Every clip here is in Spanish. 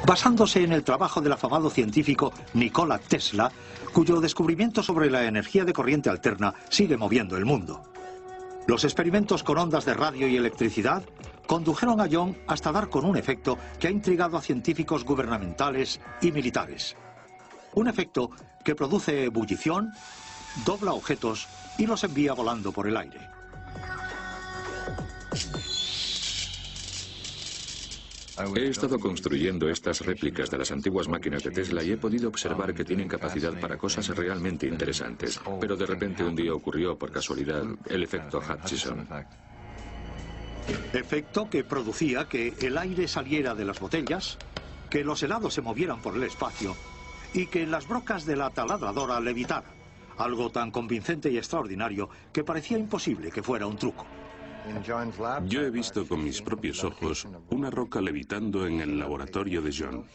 basándose en el trabajo del afamado científico Nikola Tesla, cuyo descubrimiento sobre la energía de corriente alterna sigue moviendo el mundo. Los experimentos con ondas de radio y electricidad condujeron a Young hasta dar con un efecto que ha intrigado a científicos gubernamentales y militares. Un efecto que produce ebullición, dobla objetos y los envía volando por el aire. He estado construyendo estas réplicas de las antiguas máquinas de Tesla y he podido observar que tienen capacidad para cosas realmente interesantes. Pero de repente un día ocurrió, por casualidad, el efecto Hutchison. Efecto que producía que el aire saliera de las botellas, que los helados se movieran por el espacio y que las brocas de la taladradora levitaran. Algo tan convincente y extraordinario que parecía imposible que fuera un truco. Yo he visto con mis propios ojos una roca levitando en el laboratorio de John.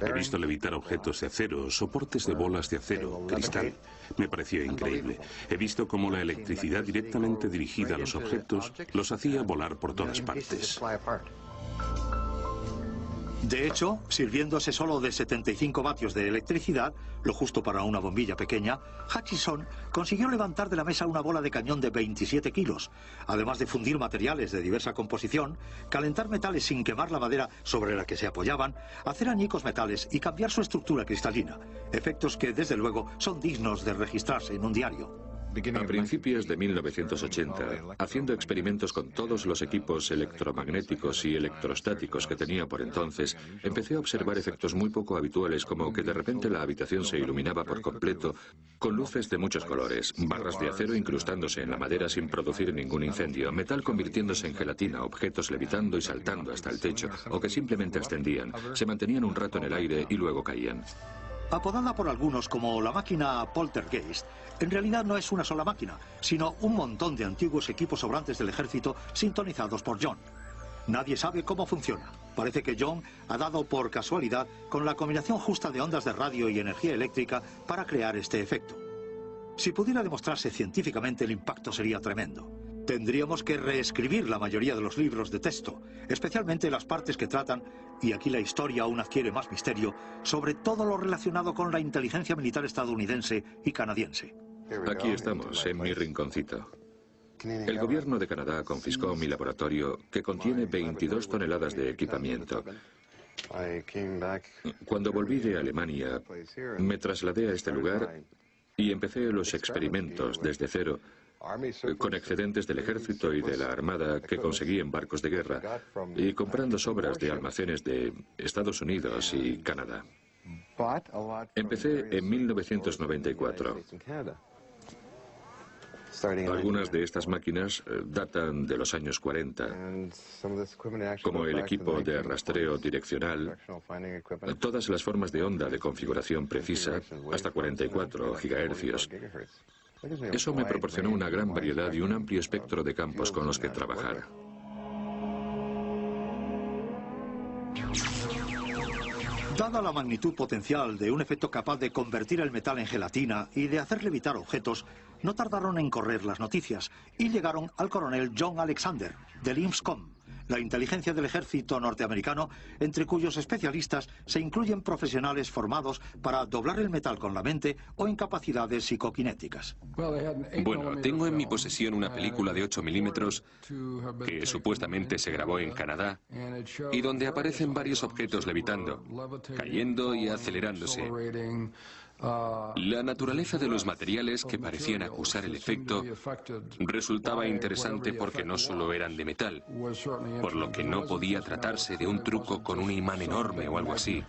He visto levitar objetos de acero, soportes de bolas de acero, cristal. Me pareció increíble. He visto cómo la electricidad directamente dirigida a los objetos los hacía volar por todas partes. De hecho, sirviéndose solo de 75 vatios de electricidad, lo justo para una bombilla pequeña, Hutchison consiguió levantar de la mesa una bola de cañón de 27 kilos, además de fundir materiales de diversa composición, calentar metales sin quemar la madera sobre la que se apoyaban, hacer añicos metales y cambiar su estructura cristalina, efectos que, desde luego, son dignos de registrarse en un diario. A principios de 1980, haciendo experimentos con todos los equipos electromagnéticos y electrostáticos que tenía por entonces, empecé a observar efectos muy poco habituales, como que de repente la habitación se iluminaba por completo con luces de muchos colores, barras de acero incrustándose en la madera sin producir ningún incendio, metal convirtiéndose en gelatina, objetos levitando y saltando hasta el techo, o que simplemente ascendían, se mantenían un rato en el aire y luego caían. Apodada por algunos como la máquina Poltergeist, en realidad no es una sola máquina, sino un montón de antiguos equipos sobrantes del ejército sintonizados por John. Nadie sabe cómo funciona. Parece que John ha dado por casualidad con la combinación justa de ondas de radio y energía eléctrica para crear este efecto. Si pudiera demostrarse científicamente, el impacto sería tremendo. Tendríamos que reescribir la mayoría de los libros de texto, especialmente las partes que tratan, y aquí la historia aún adquiere más misterio, sobre todo lo relacionado con la inteligencia militar estadounidense y canadiense. Aquí estamos, en mi rinconcito. El gobierno de Canadá confiscó mi laboratorio, que contiene 22 toneladas de equipamiento. Cuando volví de Alemania, me trasladé a este lugar y empecé los experimentos desde cero, con excedentes del ejército y de la armada que conseguí en barcos de guerra y comprando sobras de almacenes de Estados Unidos y Canadá. Empecé en 1994. Algunas de estas máquinas datan de los años 40, como el equipo de rastreo direccional, todas las formas de onda de configuración precisa, hasta 44 GHz. Eso me proporcionó una gran variedad y un amplio espectro de campos con los que trabajar. Dada la magnitud potencial de un efecto capaz de convertir el metal en gelatina y de hacer levitar objetos, no tardaron en correr las noticias y llegaron al coronel John Alexander, del INSCOM, la inteligencia del ejército norteamericano, entre cuyos especialistas se incluyen profesionales formados para doblar el metal con la mente o en capacidades psicoquinéticas. Bueno, tengo en mi posesión una película de 8 milímetros que supuestamente se grabó en Canadá y donde aparecen varios objetos levitando, cayendo y acelerándose. La naturaleza de los materiales que parecían acusar el efecto resultaba interesante porque no solo eran de metal, por lo que no podía tratarse de un truco con un imán enorme o algo así.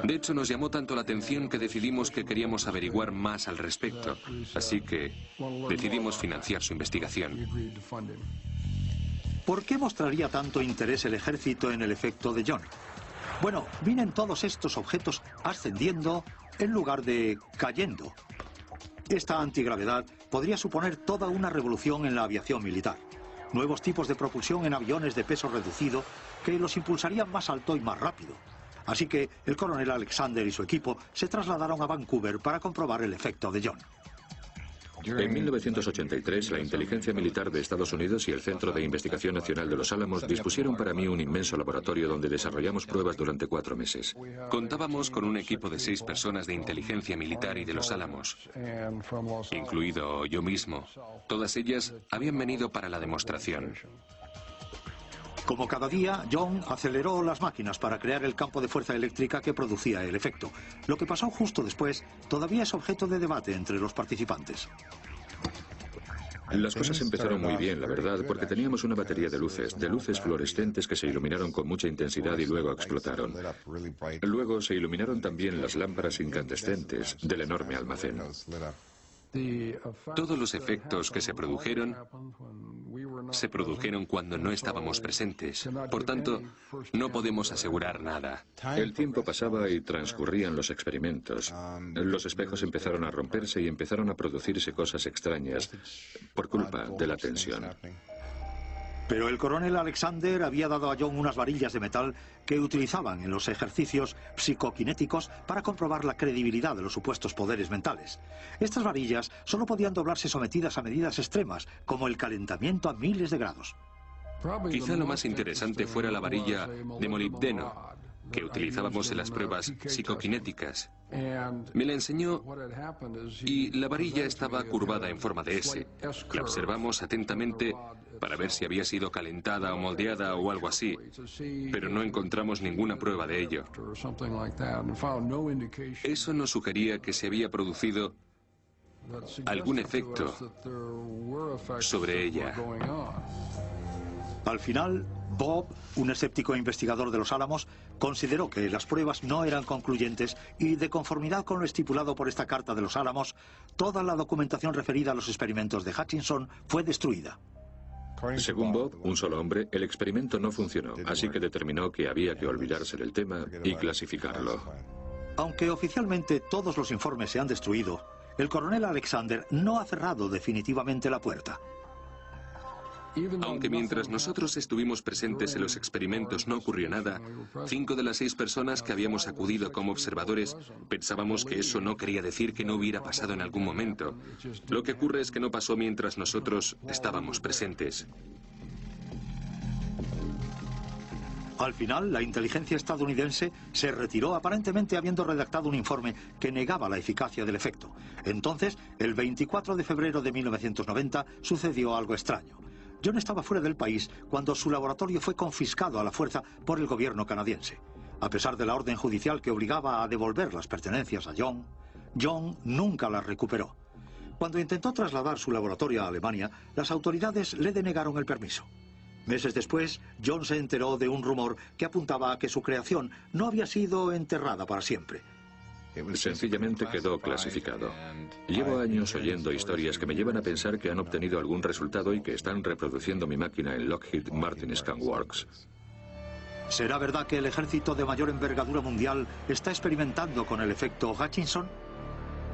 De hecho, nos llamó tanto la atención que decidimos que queríamos averiguar más al respecto, así que decidimos financiar su investigación. ¿Por qué mostraría tanto interés el ejército en el efecto de John? Bueno, vienen todos estos objetos ascendiendo en lugar de cayendo. Esta antigravedad podría suponer toda una revolución en la aviación militar. Nuevos tipos de propulsión en aviones de peso reducido que los impulsarían más alto y más rápido. Así que el coronel Alexander y su equipo se trasladaron a Vancouver para comprobar el efecto de John. En 1983, la inteligencia militar de Estados Unidos y el Centro de Investigación Nacional de Los Álamos dispusieron para mí un inmenso laboratorio donde desarrollamos pruebas durante 4 meses. Contábamos con un equipo de 6 personas de inteligencia militar y de Los Álamos, incluido yo mismo. Todas ellas habían venido para la demostración. Como cada día, John aceleró las máquinas para crear el campo de fuerza eléctrica que producía el efecto. Lo que pasó justo después todavía es objeto de debate entre los participantes. Las cosas empezaron muy bien, la verdad, porque teníamos una batería de luces fluorescentes que se iluminaron con mucha intensidad y luego explotaron. Luego se iluminaron también las lámparas incandescentes del enorme almacén. Todos los efectos que se produjeron cuando no estábamos presentes. Por tanto, no podemos asegurar nada. El tiempo pasaba y transcurrían los experimentos. Los espejos empezaron a romperse y empezaron a producirse cosas extrañas por culpa de la tensión. Pero el coronel Alexander había dado a John unas varillas de metal que utilizaban en los ejercicios psicoquinéticos para comprobar la credibilidad de los supuestos poderes mentales. Estas varillas solo podían doblarse sometidas a medidas extremas, como el calentamiento a miles de grados. Quizá lo más interesante fuera la varilla de molibdeno que utilizábamos en las pruebas psicoquinéticas. Me la enseñó y la varilla estaba curvada en forma de S. La observamos atentamente para ver si había sido calentada o moldeada o algo así, pero no encontramos ninguna prueba de ello. Eso nos sugería que se había producido algún efecto sobre ella. Al final, Bob, un escéptico investigador de Los Álamos, consideró que las pruebas no eran concluyentes y, de conformidad con lo estipulado por esta carta de Los Álamos, toda la documentación referida a los experimentos de Hutchinson fue destruida. Según Bob, un solo hombre, el experimento no funcionó, así que determinó que había que olvidarse del tema y clasificarlo. Aunque oficialmente todos los informes se han destruido, el coronel Alexander no ha cerrado definitivamente la puerta. Aunque mientras nosotros estuvimos presentes en los experimentos no ocurrió nada, 5 de las 6 personas que habíamos acudido como observadores pensábamos que eso no quería decir que no hubiera pasado en algún momento. Lo que ocurre es que no pasó mientras nosotros estábamos presentes. Al final, la inteligencia estadounidense se retiró aparentemente habiendo redactado un informe que negaba la eficacia del efecto. Entonces, el 24 de febrero de 1990, sucedió algo extraño. John estaba fuera del país cuando su laboratorio fue confiscado a la fuerza por el gobierno canadiense. A pesar de la orden judicial que obligaba a devolver las pertenencias a John, John nunca las recuperó. Cuando intentó trasladar su laboratorio a Alemania, las autoridades le denegaron el permiso. Meses después, John se enteró de un rumor que apuntaba a que su creación no había sido enterrada para siempre. Sencillamente quedó clasificado. Llevo años oyendo historias que me llevan a pensar que han obtenido algún resultado y que están reproduciendo mi máquina en Lockheed Martin Scan Works. ¿Será verdad que el ejército de mayor envergadura mundial está experimentando con el efecto Hutchinson?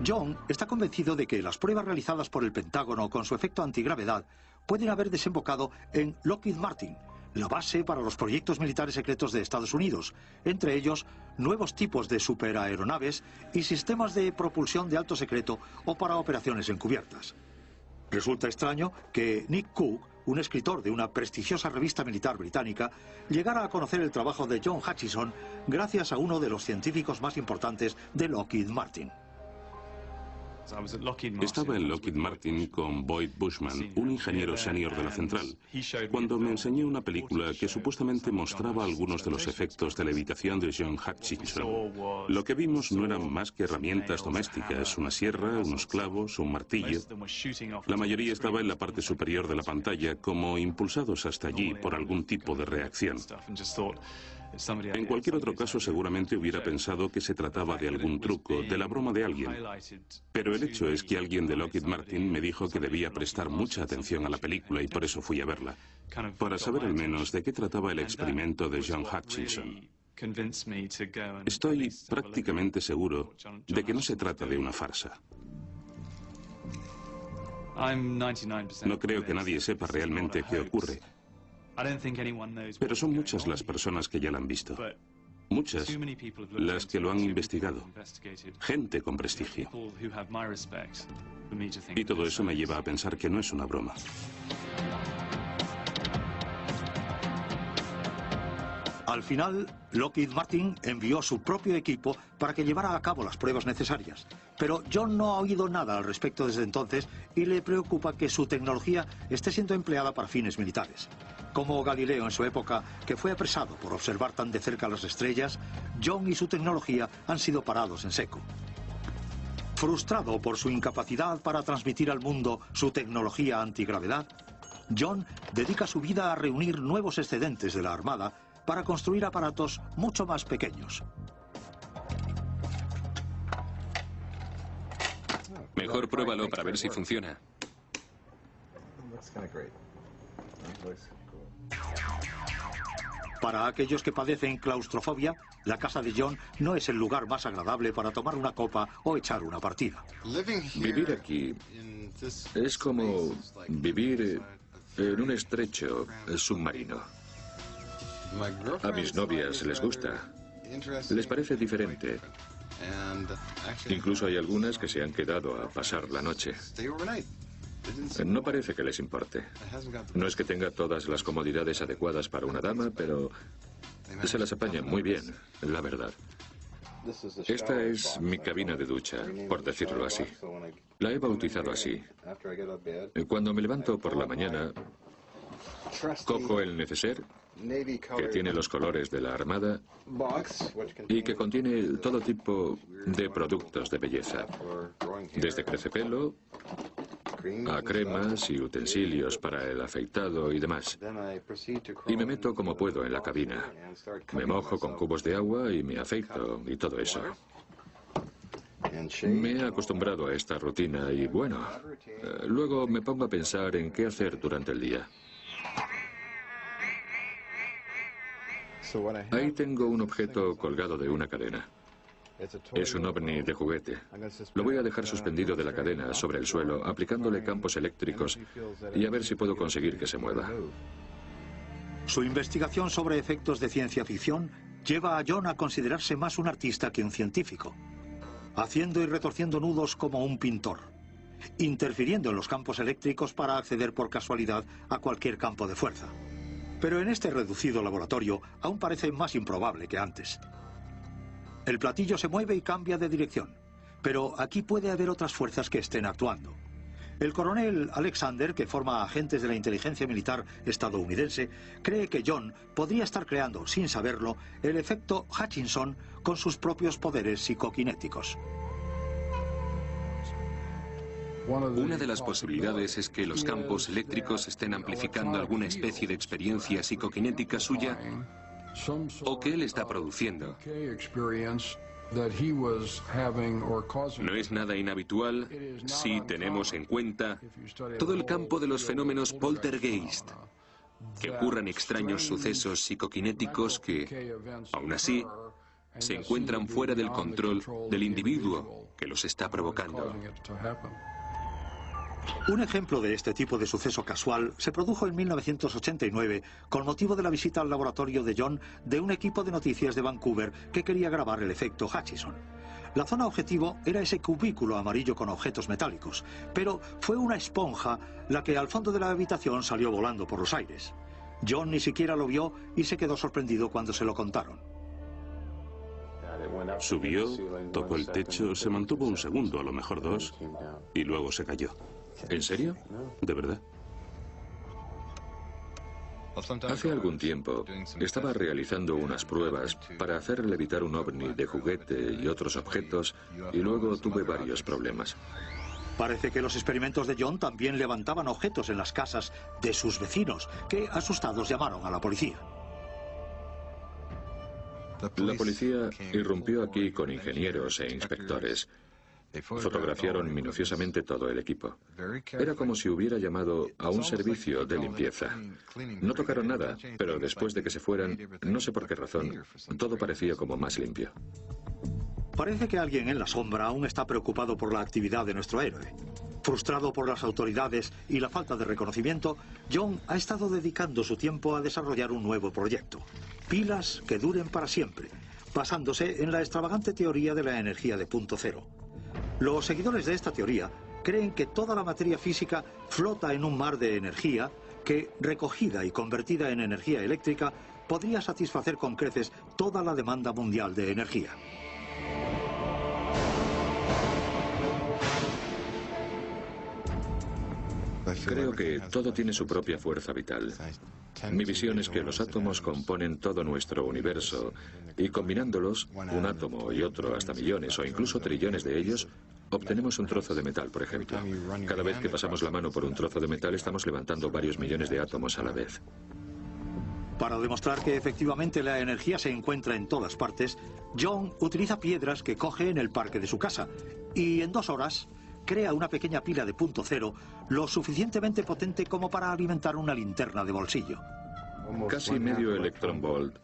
John está convencido de que las pruebas realizadas por el Pentágono con su efecto antigravedad pueden haber desembocado en Lockheed Martin, la base para los proyectos militares secretos de Estados Unidos, entre ellos nuevos tipos de superaeronaves y sistemas de propulsión de alto secreto o para operaciones encubiertas. Resulta extraño que Nick Cook, un escritor de una prestigiosa revista militar británica, llegara a conocer el trabajo de John Hutchinson gracias a uno de los científicos más importantes de Lockheed Martin. Estaba en Lockheed Martin con Boyd Bushman, un ingeniero senior de la central, cuando me enseñó una película que supuestamente mostraba algunos de los efectos de levitación de John Hutchinson. Lo que vimos no eran más que herramientas domésticas, una sierra, unos clavos, un martillo. La mayoría estaba en la parte superior de la pantalla, como impulsados hasta allí por algún tipo de reacción. En cualquier otro caso seguramente hubiera pensado que se trataba de algún truco, de la broma de alguien. Pero el hecho es que alguien de Lockheed Martin me dijo que debía prestar mucha atención a la película y por eso fui a verla, para saber al menos de qué trataba el experimento de John Hutchinson. Estoy prácticamente seguro de que no se trata de una farsa. No creo que nadie sepa realmente qué ocurre. Pero son muchas las personas que ya la han visto. Muchas, las que lo han investigado. Gente con prestigio. Y todo eso me lleva a pensar que no es una broma. Al final, Lockheed Martin envió su propio equipo para que llevara a cabo las pruebas necesarias. Pero John no ha oído nada al respecto desde entonces y le preocupa que su tecnología esté siendo empleada para fines militares. Como Galileo en su época, que fue apresado por observar tan de cerca las estrellas, John y su tecnología han sido parados en seco. Frustrado por su incapacidad para transmitir al mundo su tecnología antigravedad, John dedica su vida a reunir nuevos excedentes de la Armada para construir aparatos mucho más pequeños. Mejor pruébalo para ver si funciona. Para aquellos que padecen claustrofobia, la casa de John no es el lugar más agradable para tomar una copa o echar una partida. Vivir aquí es como vivir en un estrecho submarino. A mis novias les gusta. Les parece diferente. Incluso hay algunas que se han quedado a pasar la noche. No parece que les importe. No es que tenga todas las comodidades adecuadas para una dama, pero se las apañan muy bien, la verdad. Esta es mi cabina de ducha, por decirlo así. La he bautizado así. Cuando me levanto por la mañana, cojo el neceser, que tiene los colores de la Armada y que contiene todo tipo de productos de belleza, desde crecepelo a cremas y utensilios para el afeitado y demás. Y me meto como puedo en la cabina. Me mojo con cubos de agua y me afeito y todo eso. Me he acostumbrado a esta rutina y bueno, luego me pongo a pensar en qué hacer durante el día. Ahí tengo un objeto colgado de una cadena. Es un ovni de juguete. Lo voy a dejar suspendido de la cadena sobre el suelo, aplicándole campos eléctricos y a ver si puedo conseguir que se mueva. Su investigación sobre efectos de ciencia ficción lleva a John a considerarse más un artista que un científico, haciendo y retorciendo nudos como un pintor, interfiriendo en los campos eléctricos para acceder por casualidad a cualquier campo de fuerza. Pero en este reducido laboratorio aún parece más improbable que antes. El platillo se mueve y cambia de dirección, pero aquí puede haber otras fuerzas que estén actuando. El coronel Alexander, que forma agentes de la inteligencia militar estadounidense, cree que John podría estar creando, sin saberlo, el efecto Hutchinson con sus propios poderes psicoquinéticos. Una de las posibilidades es que los campos eléctricos estén amplificando alguna especie de experiencia psicoquinética suya o que él está produciendo. No es nada inhabitual si tenemos en cuenta todo el campo de los fenómenos poltergeist, que ocurran extraños sucesos psicoquinéticos que, aún así, se encuentran fuera del control del individuo que los está provocando. Un ejemplo de este tipo de suceso casual se produjo en 1989 con motivo de la visita al laboratorio de John de un equipo de noticias de Vancouver que quería grabar el efecto Hutchinson. La zona objetivo era ese cubículo amarillo con objetos metálicos, pero fue una esponja la que al fondo de la habitación salió volando por los aires. John ni siquiera lo vio y se quedó sorprendido cuando se lo contaron. Subió, tocó el techo, se mantuvo un segundo, a lo mejor dos, y luego se cayó. ¿En serio? ¿De verdad? Hace algún tiempo estaba realizando unas pruebas para hacer levitar un ovni de juguete y otros objetos y luego tuve varios problemas. Parece que los experimentos de John también levantaban objetos en las casas de sus vecinos, que asustados llamaron a la policía. La policía irrumpió aquí con ingenieros e inspectores. Fotografiaron minuciosamente todo el equipo. Era como si hubiera llamado a un servicio de limpieza. No tocaron nada, pero después de que se fueran, no sé por qué razón, todo parecía como más limpio. Parece que alguien en la sombra aún está preocupado por la actividad de nuestro héroe. Frustrado por las autoridades y la falta de reconocimiento, John ha estado dedicando su tiempo a desarrollar un nuevo proyecto. Pilas que duren para siempre. basándose en la extravagante teoría de la energía de punto cero. Los seguidores de esta teoría creen que toda la materia física flota en un mar de energía que, recogida y convertida en energía eléctrica, podría satisfacer con creces toda la demanda mundial de energía. Creo que todo tiene su propia fuerza vital. Mi visión es que los átomos componen todo nuestro universo y combinándolos, un átomo y otro hasta millones o incluso trillones de ellos, obtenemos un trozo de metal, por ejemplo. Cada vez que pasamos la mano por un trozo de metal estamos levantando varios millones de átomos a la vez. Para demostrar que efectivamente la energía se encuentra en todas partes, John utiliza piedras que coge en el parque de su casa y en 2 horas crea una pequeña pila de punto cero lo suficientemente potente como para alimentar una linterna de bolsillo. Casi medio electronvolt.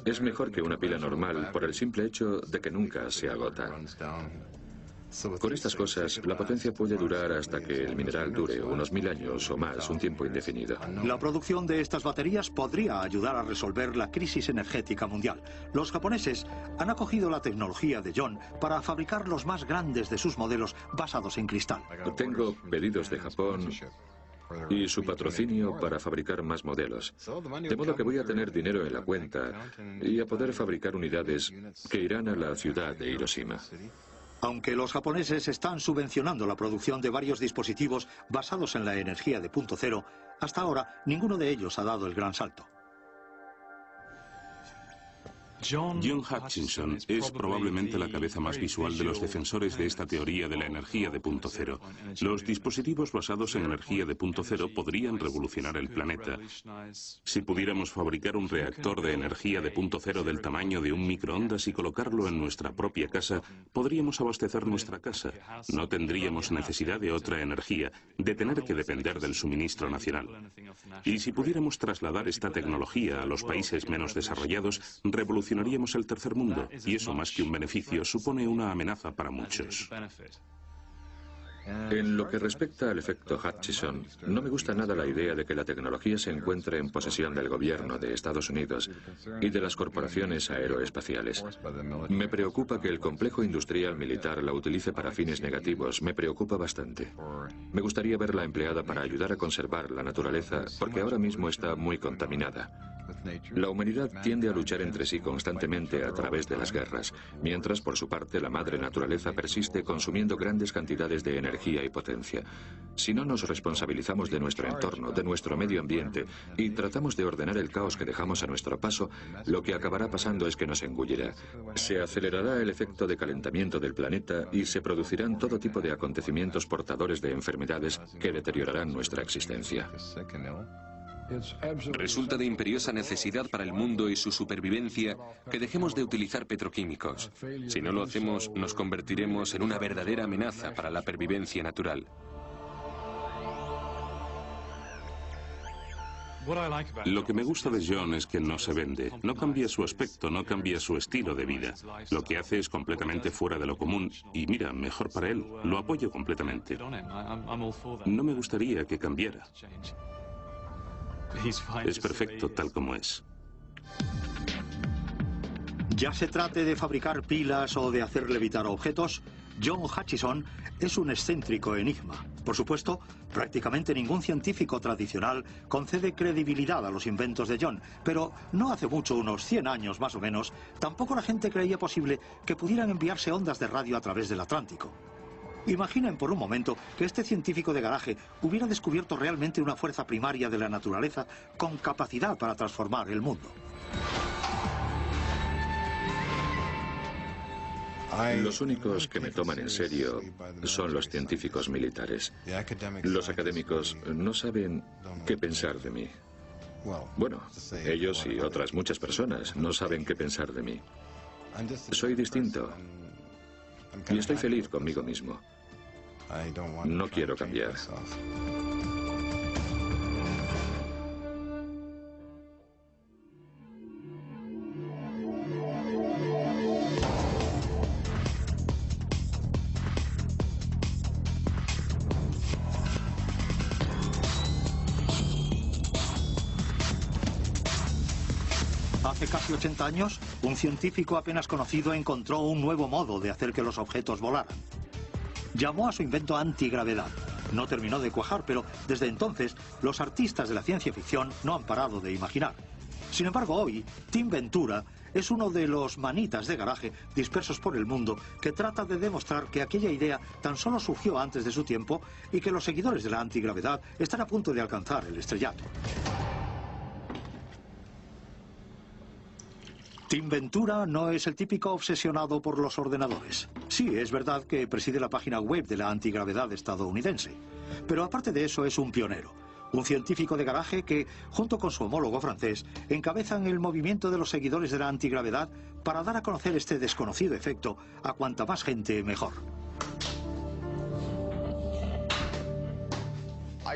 Es mejor que una pila normal por el simple hecho de que nunca se agota. Con estas cosas, la potencia puede durar hasta que el mineral dure unos 1000 años o más, un tiempo indefinido. La producción de estas baterías podría ayudar a resolver la crisis energética mundial. Los japoneses han acogido la tecnología de John para fabricar los más grandes de sus modelos basados en cristal. Tengo pedidos de Japón y su patrocinio para fabricar más modelos. De modo que voy a tener dinero en la cuenta y a poder fabricar unidades que irán a la ciudad de Hiroshima. Aunque los japoneses están subvencionando la producción de varios dispositivos basados en la energía de punto cero, hasta ahora ninguno de ellos ha dado el gran salto. John Hutchison es probablemente la cabeza más visual de los defensores de esta teoría de la energía de punto cero. Los dispositivos basados en energía de punto cero podrían revolucionar el planeta. Si pudiéramos fabricar un reactor de energía de punto cero del tamaño de un microondas y colocarlo en nuestra propia casa, podríamos abastecer nuestra casa. No tendríamos necesidad de otra energía, de tener que depender del suministro nacional. Y si pudiéramos trasladar esta tecnología a los países menos desarrollados, revolucionaríamos el tercer mundo, y eso más que un beneficio supone una amenaza para muchos. En lo que respecta al efecto Hutchison, no me gusta nada la idea de que la tecnología se encuentre en posesión del gobierno de Estados Unidos y de las corporaciones aeroespaciales. Me preocupa que el complejo industrial militar la utilice para fines negativos, me preocupa bastante. Me gustaría verla empleada para ayudar a conservar la naturaleza, porque ahora mismo está muy contaminada. La humanidad tiende a luchar entre sí constantemente a través de las guerras, mientras por su parte la madre naturaleza persiste consumiendo grandes cantidades de energía y potencia. Si no nos responsabilizamos de nuestro entorno, de nuestro medio ambiente, y tratamos de ordenar el caos que dejamos a nuestro paso, lo que acabará pasando es que nos engullirá. Se acelerará el efecto de calentamiento del planeta y se producirán todo tipo de acontecimientos portadores de enfermedades que deteriorarán nuestra existencia. Resulta de imperiosa necesidad para el mundo y su supervivencia que dejemos de utilizar petroquímicos. Si no lo hacemos, nos convertiremos en una verdadera amenaza para la pervivencia natural. Lo que me gusta de John es que no se vende, no cambia su aspecto, no cambia su estilo de vida. Lo que hace es completamente fuera de lo común y mira, mejor para él, lo apoyo completamente. No me gustaría que cambiara. Es perfecto tal como es. Ya se trate de fabricar pilas o de hacer levitar objetos, John Hutchison es un excéntrico enigma. Por supuesto, prácticamente ningún científico tradicional concede credibilidad a los inventos de John, pero no hace mucho, unos 100 años más o menos, tampoco la gente creía posible que pudieran enviarse ondas de radio a través del Atlántico. Imaginen por un momento que este científico de garaje hubiera descubierto realmente una fuerza primaria de la naturaleza con capacidad para transformar el mundo. Los únicos que me toman en serio son los científicos militares. Los académicos no saben qué pensar de mí. Bueno, ellos y otras muchas personas no saben qué pensar de mí. Soy distinto. Y estoy feliz conmigo mismo. No quiero cambiar. Hace Hace casi 80 años, un científico apenas conocido encontró un nuevo modo de hacer que los objetos volaran. Llamó a su invento antigravedad. No terminó de cuajar, pero desde entonces los artistas de la ciencia ficción no han parado de imaginar. Sin embargo, hoy, Tim Ventura es uno de los manitas de garaje dispersos por el mundo que trata de demostrar que aquella idea tan solo surgió antes de su tiempo y que los seguidores de la antigravedad están a punto de alcanzar el estrellato. Tim Ventura no es el típico obsesionado por los ordenadores. Sí, es verdad que preside la página web de la antigravedad estadounidense, pero aparte de eso es un pionero. Un científico de garaje que, junto con su homólogo francés, encabezan el movimiento de los seguidores de la antigravedad para dar a conocer este desconocido efecto a cuanta más gente mejor.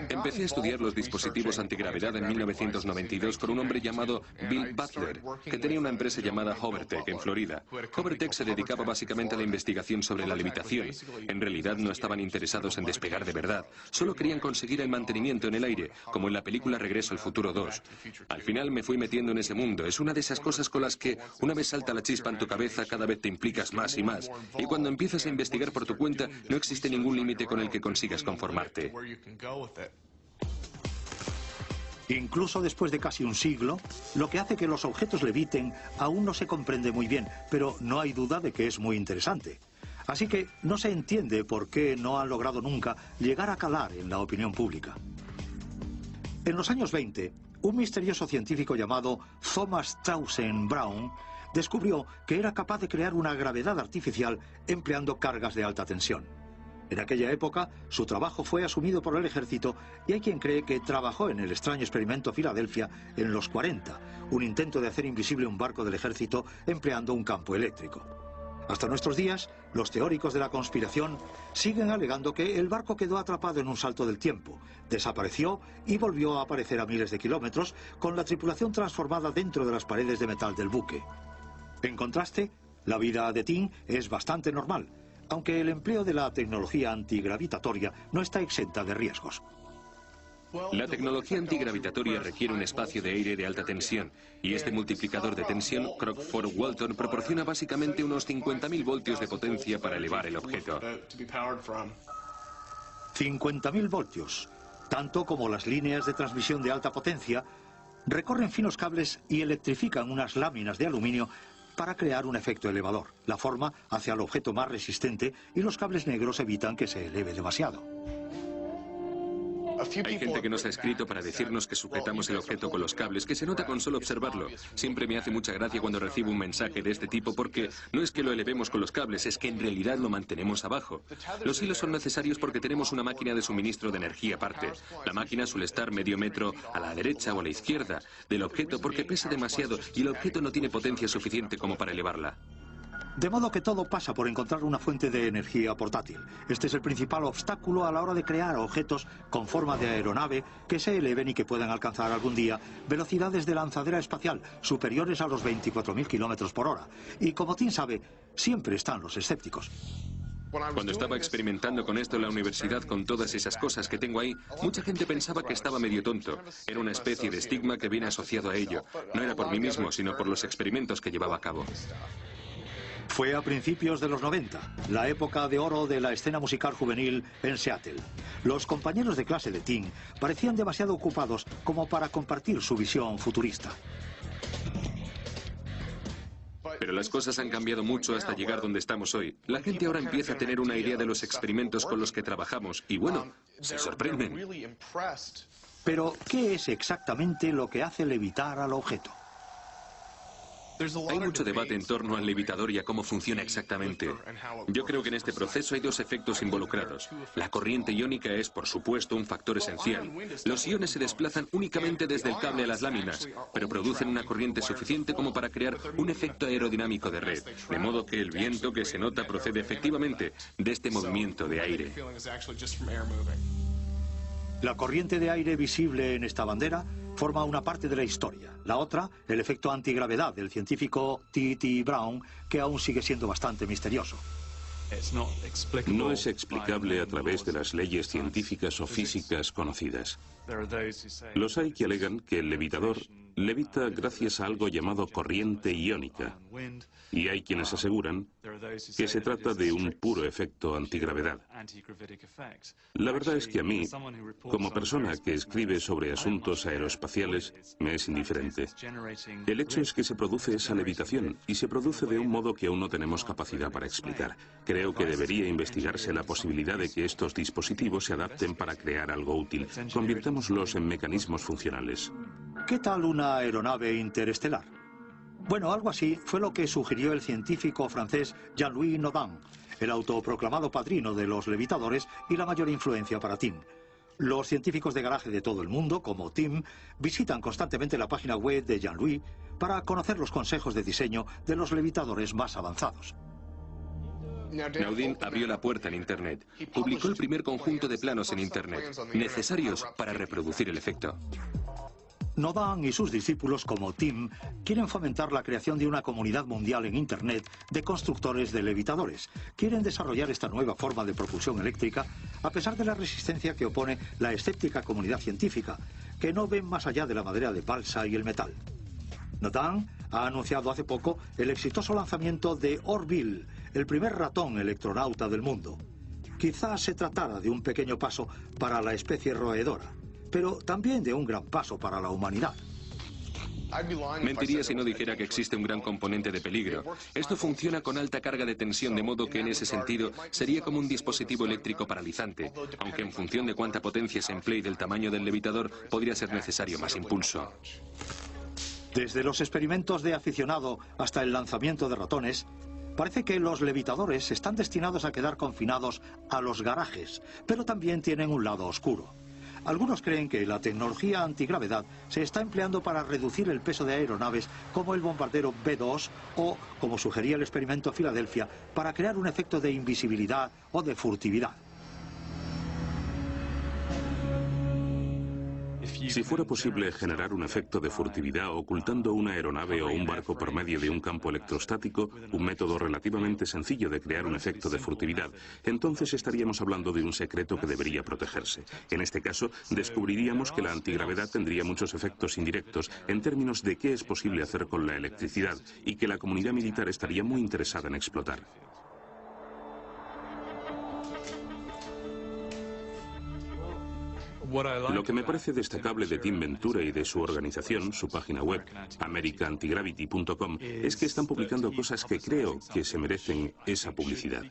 Empecé a estudiar los dispositivos antigravedad en 1992 con un hombre llamado Bill Butler, que tenía una empresa llamada Hovertech en Florida. Hovertech se dedicaba básicamente a la investigación sobre la levitación. En realidad no estaban interesados en despegar de verdad, solo querían conseguir el mantenimiento en el aire, como en la película Regreso al Futuro 2. Al final me fui metiendo en ese mundo. Es una de esas cosas con las que, una vez salta la chispa en tu cabeza, cada vez te implicas más y más. Y cuando empiezas a investigar por tu cuenta, no existe ningún límite con el que consigas conformarte. Incluso después de casi un siglo, lo que hace que los objetos leviten aún no se comprende muy bien, pero no hay duda de que es muy interesante. Así que no se entiende por qué no han logrado nunca llegar a calar en la opinión pública. En los años 20, un misterioso científico llamado Thomas Townsend Brown descubrió que era capaz de crear una gravedad artificial empleando cargas de alta tensión. En aquella época, su trabajo fue asumido por el ejército y hay quien cree que trabajó en el extraño experimento Filadelfia en los 40, un intento de hacer invisible un barco del ejército empleando un campo eléctrico. Hasta nuestros días, los teóricos de la conspiración siguen alegando que el barco quedó atrapado en un salto del tiempo, desapareció y volvió a aparecer a miles de kilómetros con la tripulación transformada dentro de las paredes de metal del buque. En contraste, la vida de Tim es bastante normal, aunque el empleo de la tecnología antigravitatoria no está exenta de riesgos. La tecnología antigravitatoria requiere un espacio de aire de alta tensión, y este multiplicador de tensión, Crockford-Walton, proporciona básicamente unos 50.000 voltios de potencia para elevar el objeto. 50.000 voltios, tanto como las líneas de transmisión de alta potencia, recorren finos cables y electrifican unas láminas de aluminio para crear un efecto elevador. La forma hace al objeto más resistente y los cables negros evitan que se eleve demasiado. Hay gente que nos ha escrito para decirnos que sujetamos el objeto con los cables, que se nota con solo observarlo. Siempre me hace mucha gracia cuando recibo un mensaje de este tipo porque no es que lo elevemos con los cables, es que en realidad lo mantenemos abajo. Los hilos son necesarios porque tenemos una máquina de suministro de energía aparte. La máquina suele estar medio metro a la derecha o a la izquierda del objeto porque pesa demasiado y el objeto no tiene potencia suficiente como para elevarla. De modo que todo pasa por encontrar una fuente de energía portátil. Este es el principal obstáculo a la hora de crear objetos con forma de aeronave que se eleven y que puedan alcanzar algún día velocidades de lanzadera espacial superiores a los 24.000 kilómetros por hora. Y como Tim sabe, siempre están los escépticos. Cuando estaba experimentando con esto en la universidad con todas esas cosas que tengo ahí, mucha gente pensaba que estaba medio tonto. Era una especie de estigma que viene asociado a ello. No era por mí mismo, sino por los experimentos que llevaba a cabo. Fue a principios de los 90, la época de oro de la escena musical juvenil en Seattle. Los compañeros de clase de Tim parecían demasiado ocupados como para compartir su visión futurista. Pero las cosas han cambiado mucho hasta llegar donde estamos hoy. La gente ahora empieza a tener una idea de los experimentos con los que trabajamos y bueno, se sorprenden. Pero, ¿qué es exactamente lo que hace levitar al objeto? Hay mucho debate en torno al levitador y a cómo funciona exactamente. Yo creo que en este proceso hay dos efectos involucrados. La corriente iónica es, por supuesto, un factor esencial. Los iones se desplazan únicamente desde el cable a las láminas, pero producen una corriente suficiente como para crear un efecto aerodinámico de red, de modo que el viento que se nota procede efectivamente de este movimiento de aire. La corriente de aire visible en esta bandera forma una parte de la historia. La otra, el efecto antigravedad del científico T.T. Brown, que aún sigue siendo bastante misterioso. No es explicable a través de las leyes científicas o físicas conocidas. Los hay que alegan que el levitador levita gracias a algo llamado corriente iónica, y hay quienes aseguran que se trata de un puro efecto antigravedad. La verdad es que a mí, como persona que escribe sobre asuntos aeroespaciales, me es indiferente. El hecho es que se produce esa levitación, y se produce de un modo que aún no tenemos capacidad para explicar. Creo que debería investigarse la posibilidad de que estos dispositivos se adapten para crear algo útil. Convirtámoslos en mecanismos funcionales. ¿Qué tal una aeronave interestelar? Bueno, algo así fue lo que sugirió el científico francés Jean-Louis Nodin, el autoproclamado padrino de los levitadores y la mayor influencia para Tim. Los científicos de garaje de todo el mundo, como Tim, visitan constantemente la página web de Jean-Louis para conocer los consejos de diseño de los levitadores más avanzados. Nodin abrió la puerta en Internet. Publicó el primer conjunto de planos en Internet, necesarios para reproducir el efecto. Nodin y sus discípulos, como Tim, quieren fomentar la creación de una comunidad mundial en Internet de constructores de levitadores. Quieren desarrollar esta nueva forma de propulsión eléctrica a pesar de la resistencia que opone la escéptica comunidad científica, que no ven más allá de la madera de balsa y el metal. Nodin ha anunciado hace poco el exitoso lanzamiento de Orville, el primer ratón electronauta del mundo. Quizás se tratara de un pequeño paso para la especie roedora, pero también de un gran paso para la humanidad. Mentiría si no dijera que existe un gran componente de peligro. Esto funciona con alta carga de tensión, de modo que en ese sentido sería como un dispositivo eléctrico paralizante, aunque en función de cuánta potencia se emplee y del tamaño del levitador podría ser necesario más impulso. Desde los experimentos de aficionado hasta el lanzamiento de ratones, parece que los levitadores están destinados a quedar confinados a los garajes, pero también tienen un lado oscuro. Algunos creen que la tecnología antigravedad se está empleando para reducir el peso de aeronaves como el bombardero B-2 o, como sugería el experimento Filadelfia, para crear un efecto de invisibilidad o de furtividad. Si fuera posible generar un efecto de furtividad ocultando una aeronave o un barco por medio de un campo electrostático, un método relativamente sencillo de crear un efecto de furtividad, entonces estaríamos hablando de un secreto que debería protegerse. En este caso, descubriríamos que la antigravedad tendría muchos efectos indirectos en términos de qué es posible hacer con la electricidad y que la comunidad militar estaría muy interesada en explotar. Lo que me parece destacable de Tim Ventura y de su organización, su página web, americaantigravity.com, es que están publicando cosas que creo que se merecen esa publicidad.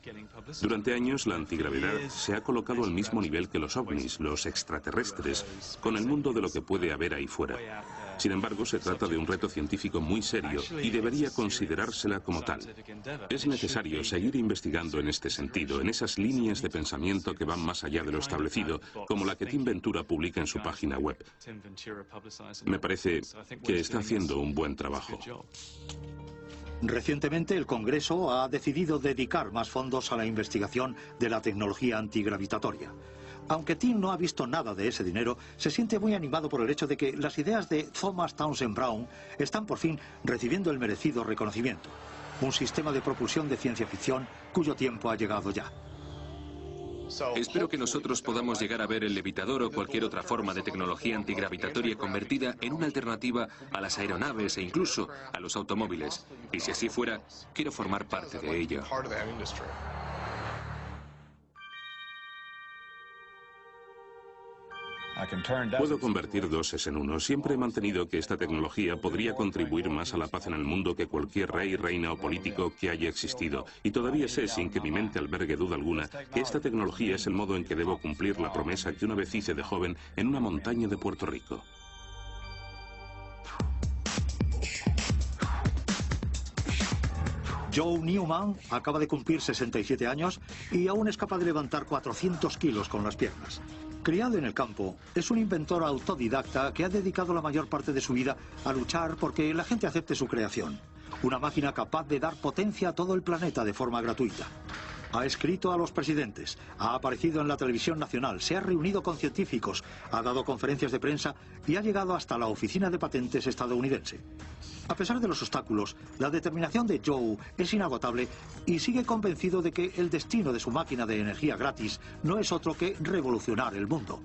Durante años, la antigravedad se ha colocado al mismo nivel que los ovnis, los extraterrestres, con el mundo de lo que puede haber ahí fuera. Sin embargo, se trata de un reto científico muy serio y debería considerársela como tal. Es necesario seguir investigando en este sentido, en esas líneas de pensamiento que van más allá de lo establecido, como la que Tim Ventura publica en su página web. Me parece que está haciendo un buen trabajo. Recientemente el Congreso ha decidido dedicar más fondos a la investigación de la tecnología antigravitatoria. Aunque Tim no ha visto nada de ese dinero, se siente muy animado por el hecho de que las ideas de Thomas Townsend Brown están por fin recibiendo el merecido reconocimiento. Un sistema de propulsión de ciencia ficción cuyo tiempo ha llegado ya. Espero que nosotros podamos llegar a ver el levitador o cualquier otra forma de tecnología antigravitatoria convertida en una alternativa a las aeronaves e incluso a los automóviles. Y si así fuera, quiero formar parte de ello. Puedo convertir doses en uno. Siempre he mantenido que esta tecnología podría contribuir más a la paz en el mundo que cualquier rey, reina o político que haya existido. Y todavía sé, sin que mi mente albergue duda alguna, que esta tecnología es el modo en que debo cumplir la promesa que una vez hice de joven en una montaña de Puerto Rico. Joe Newman acaba de cumplir 67 años y aún es capaz de levantar 400 kilos con las piernas. Criado en el campo, es un inventor autodidacta que ha dedicado la mayor parte de su vida a luchar porque la gente acepte su creación. Una máquina capaz de dar potencia a todo el planeta de forma gratuita. Ha escrito a los presidentes, ha aparecido en la televisión nacional, se ha reunido con científicos, ha dado conferencias de prensa y ha llegado hasta la oficina de patentes estadounidense. A pesar de los obstáculos, la determinación de Joe es inagotable y sigue convencido de que el destino de su máquina de energía gratis no es otro que revolucionar el mundo.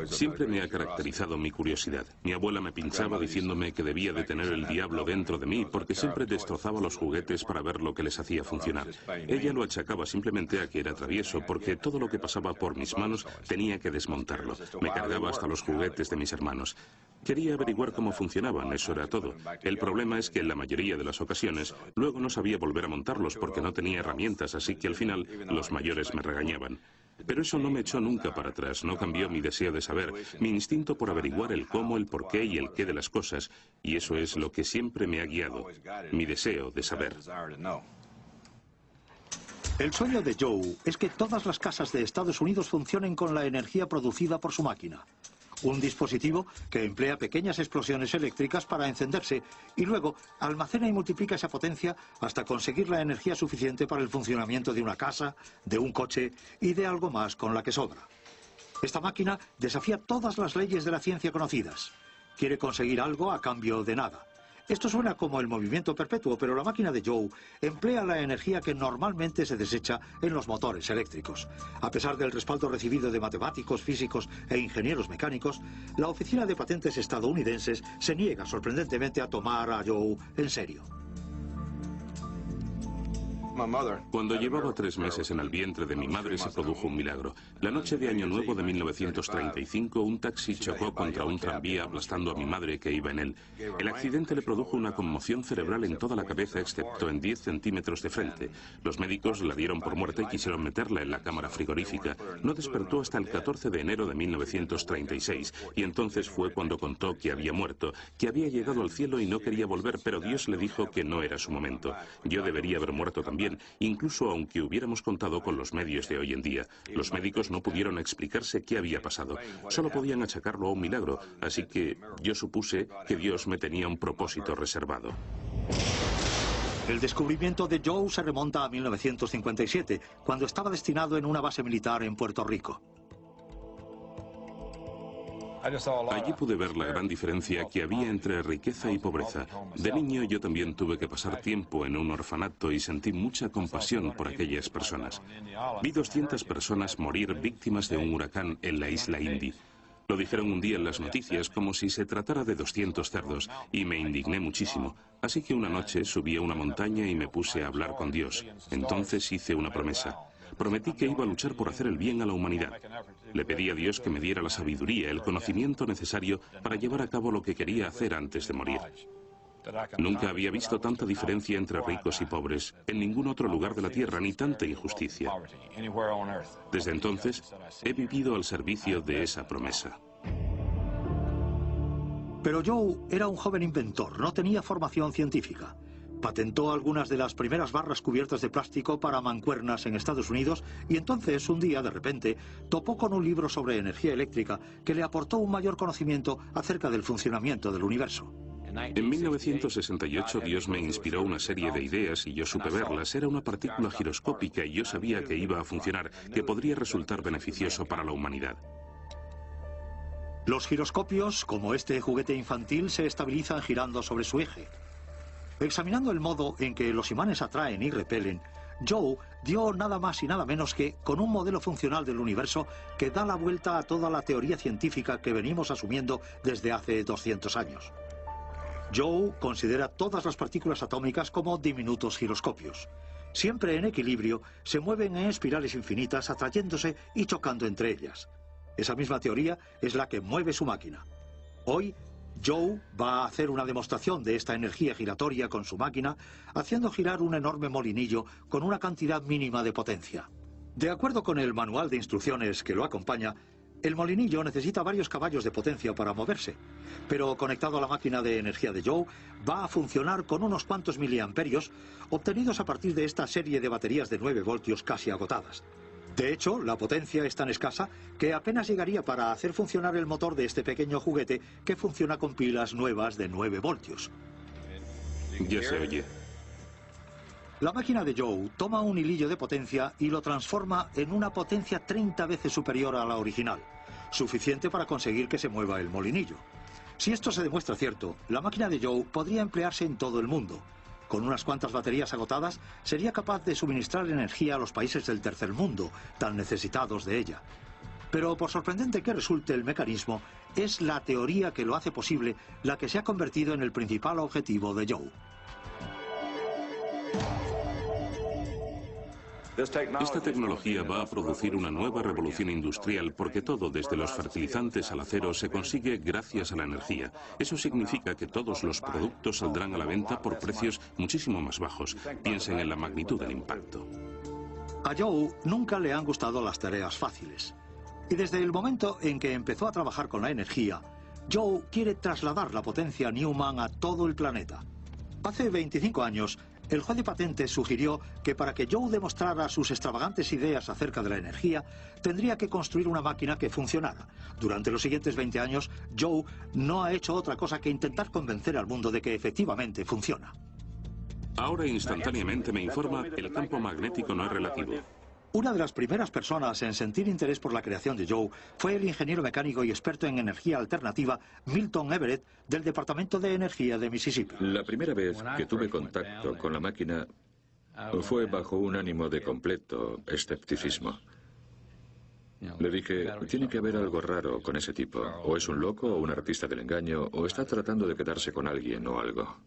Siempre me ha caracterizado mi curiosidad. Mi abuela me pinchaba diciéndome que debía de tener el diablo dentro de mí porque siempre destrozaba los juguetes para ver lo que les hacía funcionar. Ella lo achacaba simplemente a que era travieso porque todo lo que pasaba por mis manos tenía que desmontarlo. Me cargaba hasta los juguetes de mis hermanos. Quería averiguar cómo funcionaban, eso era todo. El problema es que en la mayoría de las ocasiones luego no sabía volver a montarlos porque no tenía herramientas, así que al final los mayores me regañaban. Pero eso no me echó nunca para atrás, no cambió mi deseo de saber, mi instinto por averiguar el cómo, el por qué y el qué de las cosas, y eso es lo que siempre me ha guiado, mi deseo de saber. El sueño de Joe es que todas las casas de Estados Unidos funcionen con la energía producida por su máquina. Un dispositivo que emplea pequeñas explosiones eléctricas para encenderse y luego almacena y multiplica esa potencia hasta conseguir la energía suficiente para el funcionamiento de una casa, de un coche y de algo más con la que sobra. Esta máquina desafía todas las leyes de la ciencia conocidas. Quiere conseguir algo a cambio de nada. Esto suena como el movimiento perpetuo, pero la máquina de Joe emplea la energía que normalmente se desecha en los motores eléctricos. A pesar del respaldo recibido de matemáticos, físicos e ingenieros mecánicos, la Oficina de Patentes estadounidenses se niega sorprendentemente a tomar a Joe en serio. Cuando llevaba 3 meses en el vientre de mi madre se produjo un milagro. La noche de Año Nuevo de 1935, un taxi chocó contra un tranvía aplastando a mi madre que iba en él. El accidente le produjo una conmoción cerebral en toda la cabeza excepto en 10 centímetros de frente. Los médicos la dieron por muerta y quisieron meterla en la cámara frigorífica. No despertó hasta el 14 de enero de 1936 y entonces fue cuando contó que había muerto, que había llegado al cielo y no quería volver, pero Dios le dijo que no era su momento. Yo debería haber muerto también, incluso aunque hubiéramos contado con los medios de hoy en día. Los médicos no pudieron explicarse qué había pasado. Solo podían achacarlo a un milagro, así que yo supuse que Dios me tenía un propósito reservado. El descubrimiento de Joe se remonta a 1957, cuando estaba destinado en una base militar en Puerto Rico. Allí pude ver la gran diferencia que había entre riqueza y pobreza. De niño yo también tuve que pasar tiempo en un orfanato y sentí mucha compasión por aquellas personas. Vi 200 personas morir víctimas de un huracán en la isla Indy. Lo dijeron un día en las noticias como si se tratara de 200 cerdos y me indigné muchísimo. Así que una noche subí a una montaña y me puse a hablar con Dios. Entonces hice una promesa. Prometí que iba a luchar por hacer el bien a la humanidad. Le pedí a Dios que me diera la sabiduría, el conocimiento necesario para llevar a cabo lo que quería hacer antes de morir. Nunca había visto tanta diferencia entre ricos y pobres en ningún otro lugar de la tierra, ni tanta injusticia. Desde entonces, he vivido al servicio de esa promesa. Pero Joe era un joven inventor, no tenía formación científica. Patentó algunas de las primeras barras cubiertas de plástico para mancuernas en Estados Unidos y entonces, un día, de repente, topó con un libro sobre energía eléctrica que le aportó un mayor conocimiento acerca del funcionamiento del universo. En 1968 Dios me inspiró una serie de ideas y yo supe verlas. Era una partícula giroscópica y yo sabía que iba a funcionar, que podría resultar beneficioso para la humanidad. Los giroscopios, como este juguete infantil, se estabilizan girando sobre su eje. Examinando el modo en que los imanes atraen y repelen, Joe dio nada más y nada menos que con un modelo funcional del universo que da la vuelta a toda la teoría científica que venimos asumiendo desde hace 200 años. Joe considera todas las partículas atómicas como diminutos giroscopios. Siempre en equilibrio, se mueven en espirales infinitas atrayéndose y chocando entre ellas. Esa misma teoría es la que mueve su máquina. Hoy, Joe va a hacer una demostración de esta energía giratoria con su máquina, haciendo girar un enorme molinillo con una cantidad mínima de potencia. De acuerdo con el manual de instrucciones que lo acompaña, el molinillo necesita varios caballos de potencia para moverse, pero conectado a la máquina de energía de Joe, va a funcionar con unos cuantos miliamperios obtenidos a partir de esta serie de baterías de 9 voltios casi agotadas. De hecho, la potencia es tan escasa que apenas llegaría para hacer funcionar el motor de este pequeño juguete que funciona con pilas nuevas de 9 voltios. Ya se oye. La máquina de Joe toma un hilillo de potencia y lo transforma en una potencia 30 veces superior a la original, suficiente para conseguir que se mueva el molinillo. Si esto se demuestra cierto, la máquina de Joe podría emplearse en todo el mundo. Con unas cuantas baterías agotadas, sería capaz de suministrar energía a los países del tercer mundo, tan necesitados de ella. Pero por sorprendente que resulte el mecanismo, es la teoría que lo hace posible la que se ha convertido en el principal objetivo de Joe. Esta tecnología va a producir una nueva revolución industrial porque todo, desde los fertilizantes al acero, se consigue gracias a la energía. Eso significa que todos los productos saldrán a la venta por precios muchísimo más bajos. Piensen en la magnitud del impacto. A Joe nunca le han gustado las tareas fáciles. Y desde el momento en que empezó a trabajar con la energía, Joe quiere trasladar la potencia Newman a todo el planeta. Hace 25 años, el juez de patentes sugirió que para que Joe demostrara sus extravagantes ideas acerca de la energía, tendría que construir una máquina que funcionara. Durante los siguientes 20 años, Joe no ha hecho otra cosa que intentar convencer al mundo de que efectivamente funciona. Ahora instantáneamente me informa, el campo magnético no es relativo. Una de las primeras personas en sentir interés por la creación de Joe fue el ingeniero mecánico y experto en energía alternativa Milton Everett, del Departamento de Energía de Mississippi. La primera vez que tuve contacto con la máquina fue bajo un ánimo de completo escepticismo. Le dije, tiene que haber algo raro con ese tipo. O es un loco o un artista del engaño, o está tratando de quedarse con alguien o algo.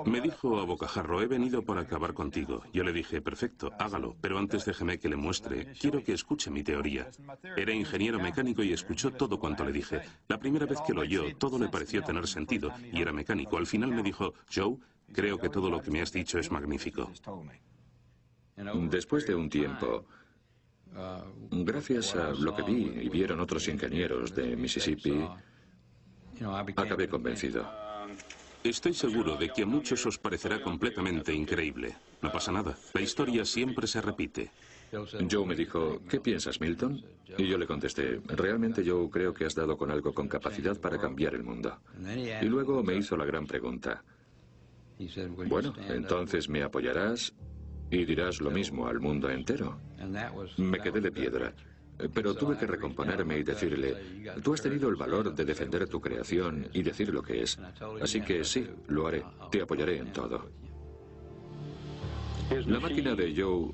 Me dijo a bocajarro, he venido para acabar contigo. Yo le dije, perfecto, hágalo, pero antes déjeme que le muestre. Quiero que escuche mi teoría. Era ingeniero mecánico y escuchó todo cuanto le dije. La primera vez que lo oyó, todo le pareció tener sentido, y era mecánico. Al final me dijo, Joe, creo que todo lo que me has dicho es magnífico. Después de un tiempo, gracias a lo que vi y vieron otros ingenieros de Mississippi, acabé convencido. Estoy seguro de que a muchos os parecerá completamente increíble. No pasa nada. La historia siempre se repite. Joe me dijo, ¿qué piensas, Milton? Y yo le contesté, realmente yo creo que has dado con algo con capacidad para cambiar el mundo. Y luego me hizo la gran pregunta. Bueno, entonces me apoyarás y dirás lo mismo al mundo entero. Me quedé de piedra. Pero tuve que recomponerme y decirle, tú has tenido el valor de defender tu creación y decir lo que es. Así que sí, lo haré. Te apoyaré en todo. La máquina de Joe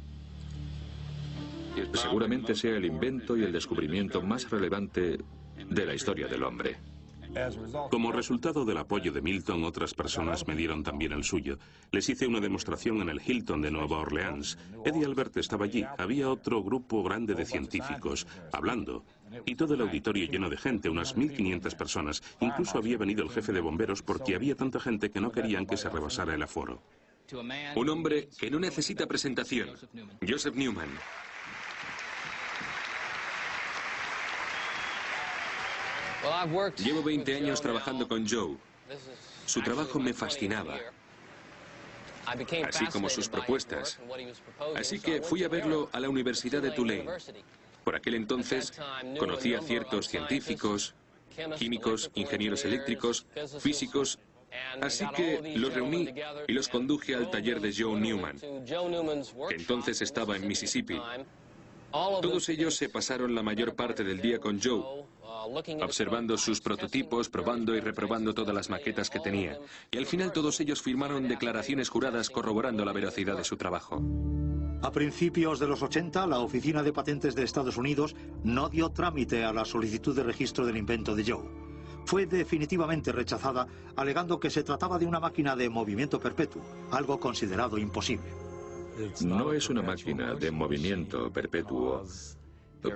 seguramente sea el invento y el descubrimiento más relevante de la historia del hombre. Como resultado del apoyo de Milton, otras personas me dieron también el suyo. Les hice una demostración en el Hilton de Nueva Orleans. Eddie Albert estaba allí. Había otro grupo grande de científicos hablando. Y todo el auditorio lleno de gente, unas 1.500 personas. Incluso había venido el jefe de bomberos porque había tanta gente que no querían que se rebasara el aforo. Un hombre que no necesita presentación. Joseph Newman. Llevo 20 años trabajando con Joe. Su trabajo me fascinaba, así como sus propuestas. Así que fui a verlo a la Universidad de Tulane. Por aquel entonces conocí a ciertos científicos, químicos, ingenieros eléctricos, físicos. Así que los reuní y los conduje al taller de Joe Newman, que entonces estaba en Mississippi. Todos ellos se pasaron la mayor parte del día con Joe, observando sus prototipos, probando y reprobando todas las maquetas que tenía. Y al final todos ellos firmaron declaraciones juradas corroborando la veracidad de su trabajo. A principios de los 80, la Oficina de Patentes de Estados Unidos no dio trámite a la solicitud de registro del invento de Joe. Fue definitivamente rechazada, alegando que se trataba de una máquina de movimiento perpetuo, algo considerado imposible. No es una máquina de movimiento perpetuo,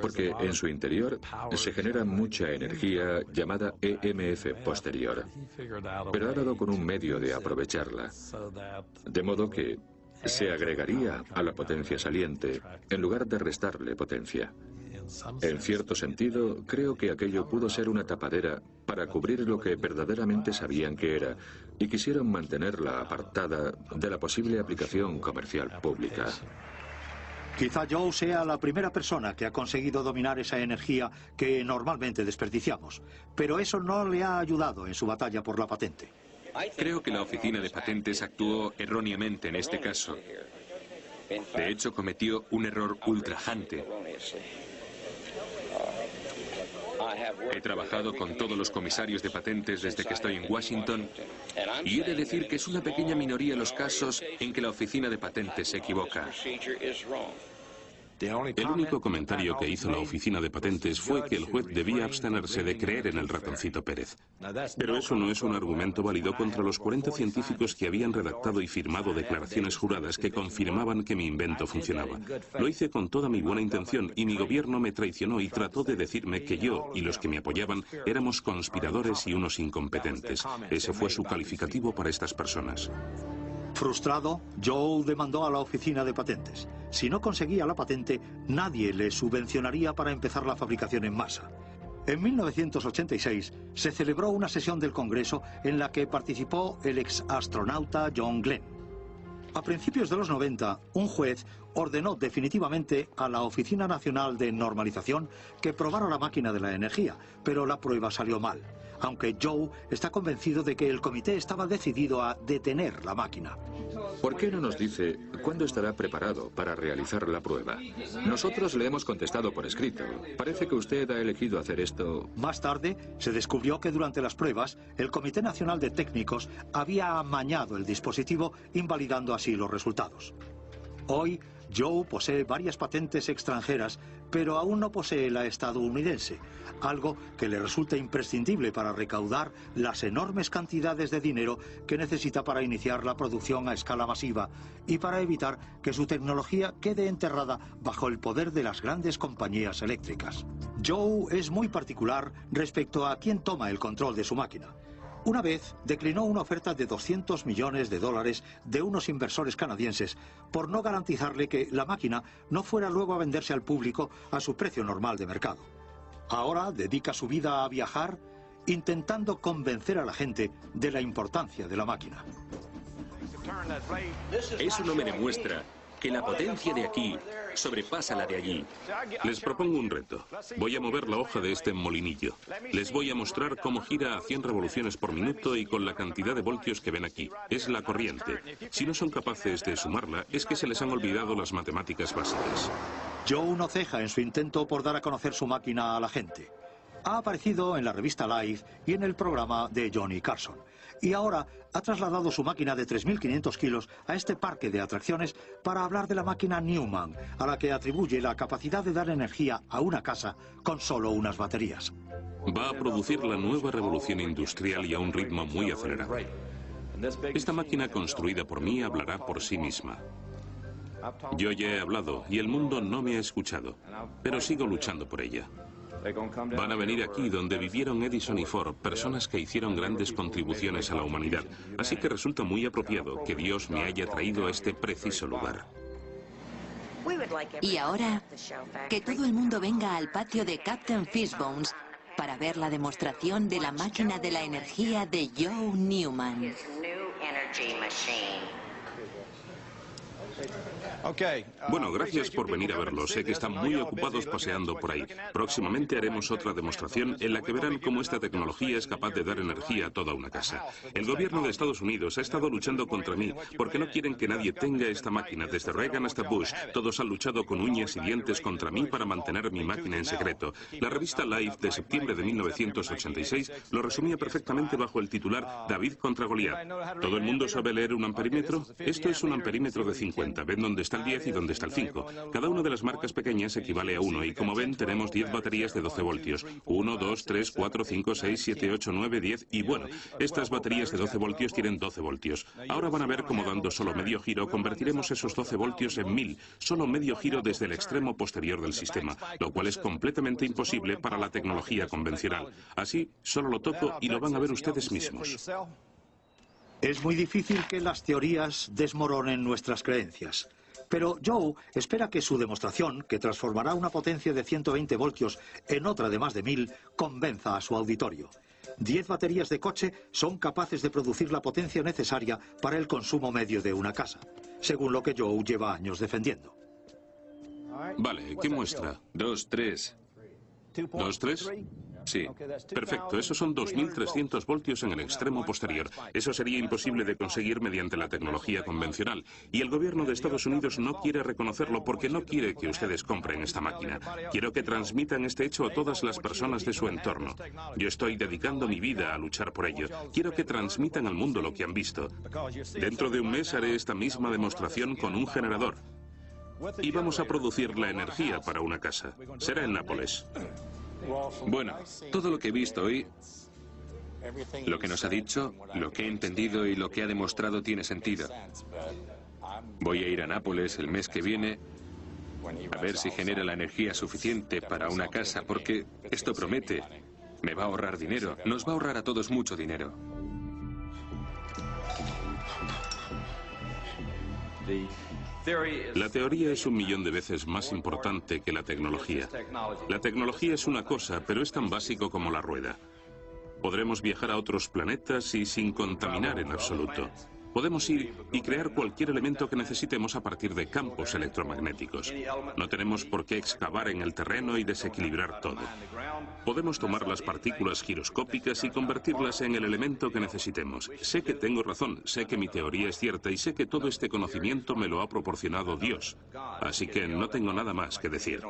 porque en su interior se genera mucha energía llamada EMF posterior, pero ha dado con un medio de aprovecharla, de modo que se agregaría a la potencia saliente en lugar de restarle potencia. En cierto sentido, creo que aquello pudo ser una tapadera para cubrir lo que verdaderamente sabían que era y quisieron mantenerla apartada de la posible aplicación comercial pública. Quizá Joe sea la primera persona que ha conseguido dominar esa energía que normalmente desperdiciamos, pero eso no le ha ayudado en su batalla por la patente. Creo que la Oficina de Patentes actuó erróneamente en este caso. De hecho, cometió un error ultrajante. He trabajado con todos los comisarios de patentes desde que estoy en Washington y he de decir que es una pequeña minoría los casos en que la Oficina de Patentes se equivoca. El único comentario que hizo la oficina de patentes fue que el juez debía abstenerse de creer en el ratoncito Pérez. Pero eso no es un argumento válido contra los 40 científicos que habían redactado y firmado declaraciones juradas que confirmaban que mi invento funcionaba. Lo hice con toda mi buena intención y mi gobierno me traicionó y trató de decirme que yo y los que me apoyaban éramos conspiradores y unos incompetentes. Ese fue su calificativo para estas personas. Frustrado, Joe demandó a la oficina de patentes. Si no conseguía la patente, nadie le subvencionaría para empezar la fabricación en masa. En 1986 se celebró una sesión del Congreso en la que participó el exastronauta John Glenn. A principios de los 90, un juez ordenó definitivamente a la Oficina Nacional de Normalización que probara la máquina de la energía, pero la prueba salió mal, aunque Joe está convencido de que el comité estaba decidido a detener la máquina. ¿Por qué no nos dice cuándo estará preparado para realizar la prueba? Nosotros le hemos contestado por escrito. Parece que usted ha elegido hacer esto. Más tarde, se descubrió que durante las pruebas, el Comité Nacional de Técnicos había amañado el dispositivo, invalidando así los resultados. Hoy, Joe posee varias patentes extranjeras, pero aún no posee la estadounidense, algo que le resulta imprescindible para recaudar las enormes cantidades de dinero que necesita para iniciar la producción a escala masiva y para evitar que su tecnología quede enterrada bajo el poder de las grandes compañías eléctricas. Joe es muy particular respecto a quién toma el control de su máquina. Una vez declinó una oferta de $200 millones de unos inversores canadienses por no garantizarle que la máquina no fuera luego a venderse al público a su precio normal de mercado. Ahora dedica su vida a viajar, intentando convencer a la gente de la importancia de la máquina. Eso no me demuestra que la potencia de aquí sobrepasa la de allí. Les propongo un reto. Voy a mover la hoja de este molinillo. Les voy a mostrar cómo gira a 100 revoluciones por minuto y con la cantidad de voltios que ven aquí. Es la corriente. Si no son capaces de sumarla, es que se les han olvidado las matemáticas básicas. Joe no ceja en su intento por dar a conocer su máquina a la gente. Ha aparecido en la revista Life y en el programa de Johnny Carson. Y ahora ha trasladado su máquina de 3.500 kilos a este parque de atracciones para hablar de la máquina Newman, a la que atribuye la capacidad de dar energía a una casa con solo unas baterías. Va a producir la nueva revolución industrial y a un ritmo muy acelerado. Esta máquina construida por mí hablará por sí misma. Yo ya he hablado y el mundo no me ha escuchado, pero sigo luchando por ella. Van a venir aquí donde vivieron Edison y Ford, personas que hicieron grandes contribuciones a la humanidad. Así que resulta muy apropiado que Dios me haya traído a este preciso lugar. Y ahora, que todo el mundo venga al patio de Captain Fishbones para ver la demostración de la máquina de la energía de Joe Newman. Bueno, gracias por venir a verlo. Sé que están muy ocupados paseando por ahí. Próximamente haremos otra demostración en la que verán cómo esta tecnología es capaz de dar energía a toda una casa. El gobierno de Estados Unidos ha estado luchando contra mí porque no quieren que nadie tenga esta máquina. Desde Reagan hasta Bush, todos han luchado con uñas y dientes contra mí para mantener mi máquina en secreto. La revista Life de septiembre de 1986 lo resumía perfectamente bajo el titular David contra Goliat. ¿Todo el mundo sabe leer un amperímetro? Esto es un amperímetro de 50. ¿Ven dónde está el 10 y dónde está el 5? Cada una de las marcas pequeñas equivale a 1 y como ven tenemos 10 baterías de 12 voltios. 1, 2, 3, 4, 5, 6, 7, 8, 9, 10 y bueno, estas baterías de 12 voltios tienen 12 voltios. Ahora van a ver cómo dando solo medio giro convertiremos esos 12 voltios en 1000, solo medio giro desde el extremo posterior del sistema, lo cual es completamente imposible para la tecnología convencional. Así, solo lo toco y lo van a ver ustedes mismos. Es muy difícil que las teorías desmoronen nuestras creencias. Pero Joe espera que su demostración, que transformará una potencia de 120 voltios en otra de más de 1000, convenza a su auditorio. 10 baterías de coche son capaces de producir la potencia necesaria para el consumo medio de una casa, según lo que Joe lleva años defendiendo. Vale, ¿qué muestra? 2, 3. ¿2, 3? Sí. Perfecto, esos son 2.300 voltios en el extremo posterior. Eso sería imposible de conseguir mediante la tecnología convencional. Y el gobierno de Estados Unidos no quiere reconocerlo porque no quiere que ustedes compren esta máquina. Quiero que transmitan este hecho a todas las personas de su entorno. Yo estoy dedicando mi vida a luchar por ello. Quiero que transmitan al mundo lo que han visto. Dentro de un mes haré esta misma demostración con un generador. y vamos a producir la energía para una casa. Será en Nápoles. Bueno, todo lo que he visto hoy, lo que nos ha dicho, lo que he entendido y lo que ha demostrado tiene sentido. Voy a ir a Nápoles el mes que viene a ver si genera la energía suficiente para una casa, porque esto promete. Me va a ahorrar dinero, nos va a ahorrar a todos mucho dinero. La teoría es 1.000.000 de veces más importante que la tecnología. La tecnología es una cosa, pero es tan básico como la rueda. Podremos viajar a otros planetas y sin contaminar en absoluto. Podemos ir y crear cualquier elemento que necesitemos a partir de campos electromagnéticos. No tenemos por qué excavar en el terreno y desequilibrar todo. Podemos tomar las partículas giroscópicas y convertirlas en el elemento que necesitemos. Sé que tengo razón, sé que mi teoría es cierta y sé que todo este conocimiento me lo ha proporcionado Dios. Así que no tengo nada más que decir.